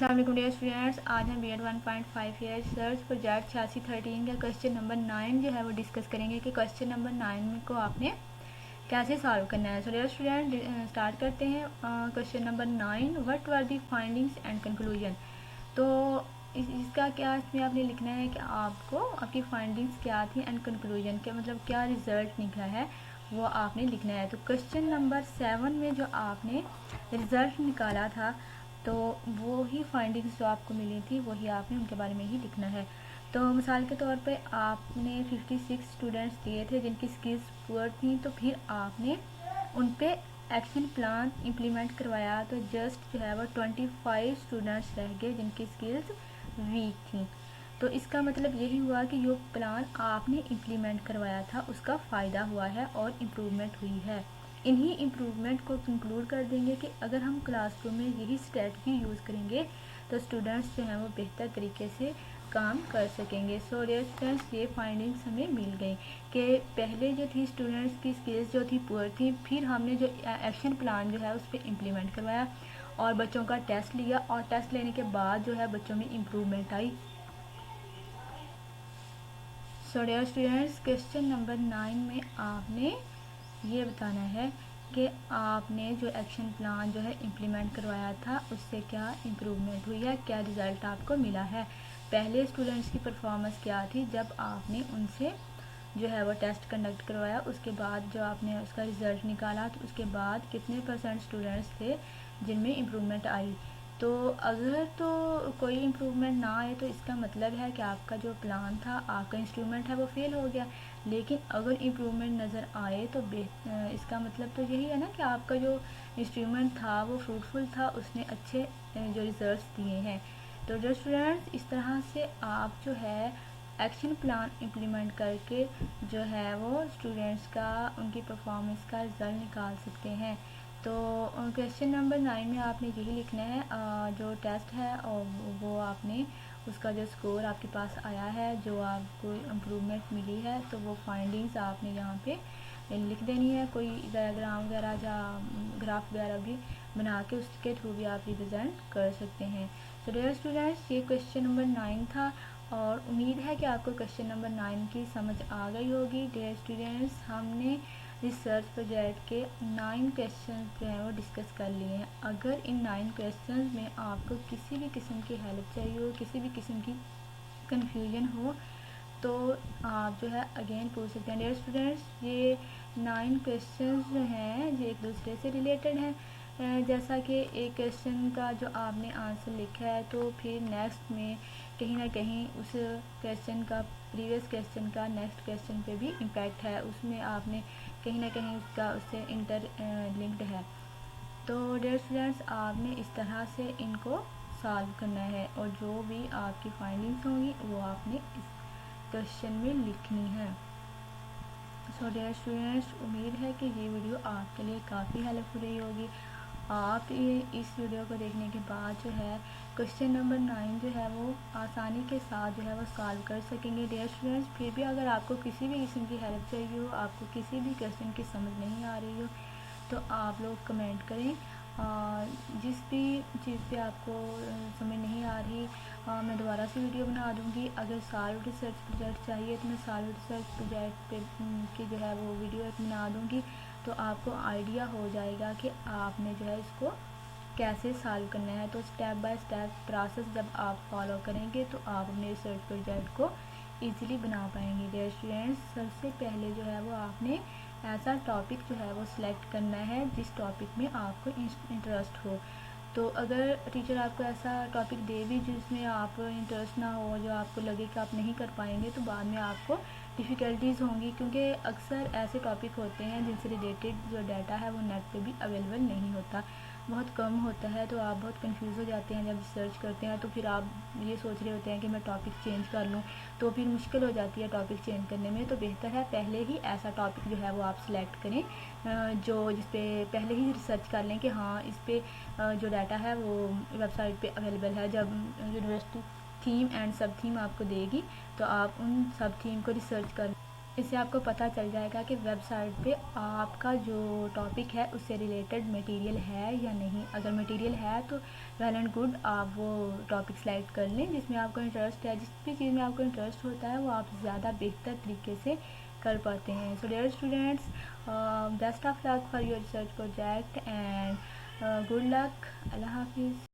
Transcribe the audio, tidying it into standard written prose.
अस्सलाम वालेकुम dear students, आज हम B.Ed 1.5 ईयर रिसर्च प्रोजेक्ट 8613 का क्वेश्चन नंबर 9 जो है वो डिस्कस करेंगे कि क्वेश्चन नंबर 9 को आपने कैसे सॉल्व करना है। सो डियर स्टूडेंट स्टार्ट करते हैं। Question number 9, what were the findings and conclusion. तो इसका क्या इसमें आपने लिखना है कि आपको आपकी फाइंडिंग्स क्या थी एंड कंक्लूजन क्या मतलब क्या रिजल्ट निकला है वो आपने लिखना है। तो क्वेश्चन नंबर 7 में जो आपने रिज़ल्ट निकाला था तो वो ही फाइंडिंग्स जो आपको मिली थी वही आपने उनके बारे में ही लिखना है। तो मिसाल के तौर पे आपने 56 स्टूडेंट्स दिए थे जिनकी स्किल्स पुअर थी, तो फिर आपने उन पे एक्शन प्लान इम्प्लीमेंट करवाया तो जस्ट जो है वो 25 स्टूडेंट्स रह गए जिनकी स्किल्स वीक थी। तो इसका मतलब यही हुआ कि जो प्लान आपने इम्प्लीमेंट करवाया था उसका फ़ायदा हुआ है और इम्प्रूवमेंट हुई है। इन्हीं इम्प्रूवमेंट को कंक्लूड कर देंगे कि अगर हम क्लासरूम में यही स्ट्रेटजी यूज़ करेंगे तो स्टूडेंट्स जो हैं वो बेहतर तरीके से काम कर सकेंगे। सो डियर स्टूडेंट्स, ये फाइंडिंग्स हमें मिल गई कि पहले जो थी स्टूडेंट्स की स्किल्स जो थी पुअर थी, फिर हमने जो एक्शन प्लान जो है उस पर इम्प्लीमेंट करवाया और बच्चों का टेस्ट लिया और टेस्ट लेने के बाद जो है बच्चों में इम्प्रूवमेंट आई। So dear students, question number 9 में आपने ये बताना है कि आपने जो एक्शन प्लान जो है इम्प्लीमेंट करवाया था उससे क्या इम्प्रूवमेंट हुई है, क्या रिज़ल्ट आपको मिला है। पहले स्टूडेंट्स की परफॉर्मेंस क्या थी जब आपने उनसे जो है वो टेस्ट कंडक्ट करवाया, उसके बाद जो आपने उसका रिज़ल्ट निकाला तो उसके बाद कितने % स्टूडेंट्स थे जिनमें इम्प्रूवमेंट आई। तो अगर तो कोई इम्प्रूवमेंट ना आए तो इसका मतलब है कि आपका जो प्लान था, आपका इंस्ट्रूमेंट है वो फेल हो गया। लेकिन अगर इम्प्रूवमेंट नज़र आए तो इसका मतलब तो यही है ना कि आपका जो इंस्ट्रूमेंट था वो फ्रूटफुल था, उसने अच्छे जो रिजल्ट्स दिए हैं। तो जो स्टूडेंट्स इस तरह से आप जो है एक्शन प्लान इम्प्लीमेंट करके जो है वो स्टूडेंट्स का उनकी परफॉर्मेंस का रिज़ल्ट निकाल सकते हैं। तो क्वेश्चन नंबर 9 में आपने यही लिखना है, जो टेस्ट है और वो आपने उसका जो स्कोर आपके पास आया है, जो आपको इम्प्रूवमेंट मिली है, तो वो फाइंडिंग्स आपने यहाँ पे लिख देनी है। कोई डायग्राम वगैरह या ग्राफ वगैरह भी बना के उसके थ्रू भी आप रिप्रेजेंट कर सकते हैं। तो डियर स्टूडेंट्स, ये क्वेश्चन नंबर 9 था और उम्मीद है कि आपको क्वेश्चन नंबर 9 की समझ आ गई होगी। डियर स्टूडेंट्स, हमने रिसर्च प्रोजेक्ट के 9 क्वेश्चन जो हैं वो डिस्कस कर लिए हैं। अगर इन 9 क्वेश्चन में आपको किसी भी किस्म की हेल्प चाहिए हो, किसी भी किस्म की कन्फ्यूजन हो, तो आप जो है अगेन पूछ सकते हैं। डियर स्टूडेंट्स, ये 9 क्वेश्चन जो हैं ये एक दूसरे से रिलेटेड हैं। जैसा कि एक क्वेश्चन का जो आपने आंसर लिखा है तो फिर नेक्स्ट में कहीं ना कहीं उस क्वेश्चन का प्रीवियस क्वेश्चन का नेक्स्ट क्वेश्चन पे भी इम्पैक्ट है, उसमें आपने कहीं ना कहीं उसका उससे इंटर लिंक्ड है। तो डियर स्टूडेंट्स, आपने इस तरह से इनको सॉल्व करना है और जो भी आपकी फाइंडिंग्स होंगी वो आपने इस क्वेश्चन में लिखनी है। सो डियर स्टूडेंट्स, उम्मीद है कि ये वीडियो आपके लिए काफ़ी हेल्पफुल रही होगी। आप ये इस वीडियो को देखने के बाद जो है क्वेश्चन नंबर 9 जो है वो आसानी के साथ जो है वो सॉल्व कर सकेंगे। डियर स्टूडेंट्स, फिर भी अगर आपको किसी भी किस्म की हेल्प चाहिए हो, आपको किसी भी क्वेश्चन की समझ नहीं आ रही हो, तो आप लोग कमेंट करें। जिस भी चीज़ पे आपको समझ नहीं आ रही मैं दोबारा से वीडियो बना दूँगी। अगर सॉल्व रिसर्च प्रोजेक्ट चाहिए तो मैं सॉल्व रिसर्च प्रोजेक्ट पे की जो है वो वीडियो एक बना दूँगी, तो आपको आइडिया हो जाएगा कि आपने जो है इसको कैसे सॉल्व करना है। तो स्टेप बाय स्टेप प्रोसेस जब आप फॉलो करेंगे तो आप अपने रिसर्च प्रोजेक्ट को ईज़िली बना पाएंगे। डियर स्टूडेंट्स, सबसे पहले जो है वो आपने ऐसा टॉपिक जो है वो सिलेक्ट करना है जिस टॉपिक में आपको इंटरेस्ट हो। तो अगर टीचर आपको ऐसा टॉपिक दे भी जिसमें आप इंटरेस्ट ना हो, जो आपको लगे कि आप नहीं कर पाएंगे, तो बाद में आपको डिफ़िकल्टीज़ होंगी, क्योंकि अक्सर ऐसे टॉपिक होते हैं जिनसे रिलेटेड जो डाटा है वो नेट पे भी अवेलेबल नहीं होता, बहुत कम होता है। तो आप बहुत कंफ्यूज हो जाते हैं जब रिसर्च करते हैं, तो फिर आप ये सोच रहे होते हैं कि मैं टॉपिक चेंज कर लूँ, तो फिर मुश्किल हो जाती है टॉपिक चेंज करने में। तो बेहतर है पहले ही ऐसा टॉपिक जो है वो आप सिलेक्ट करें जो जिस पे पहले ही रिसर्च कर लें कि हाँ इस पर जो डाटा है वो वेबसाइट पे अवेलेबल है। जब यूनिवर्सिटी थीम एंड सब थीम आपको देगी तो आप उन सब थीम को रिसर्च कर इससे आपको पता चल जाएगा कि वेबसाइट पे आपका जो टॉपिक है उससे रिलेटेड मटेरियल है या नहीं। अगर मटेरियल है तो वेल एंड गुड, आप वो टॉपिक सेलेक्ट कर लें जिसमें आपको इंटरेस्ट है। जिस भी चीज़ में आपको इंटरेस्ट होता है वो आप ज़्यादा बेहतर तरीके से कर पाते हैं। So dear students, best of luck for your research project and good luck. अल्लाह हाफिज़।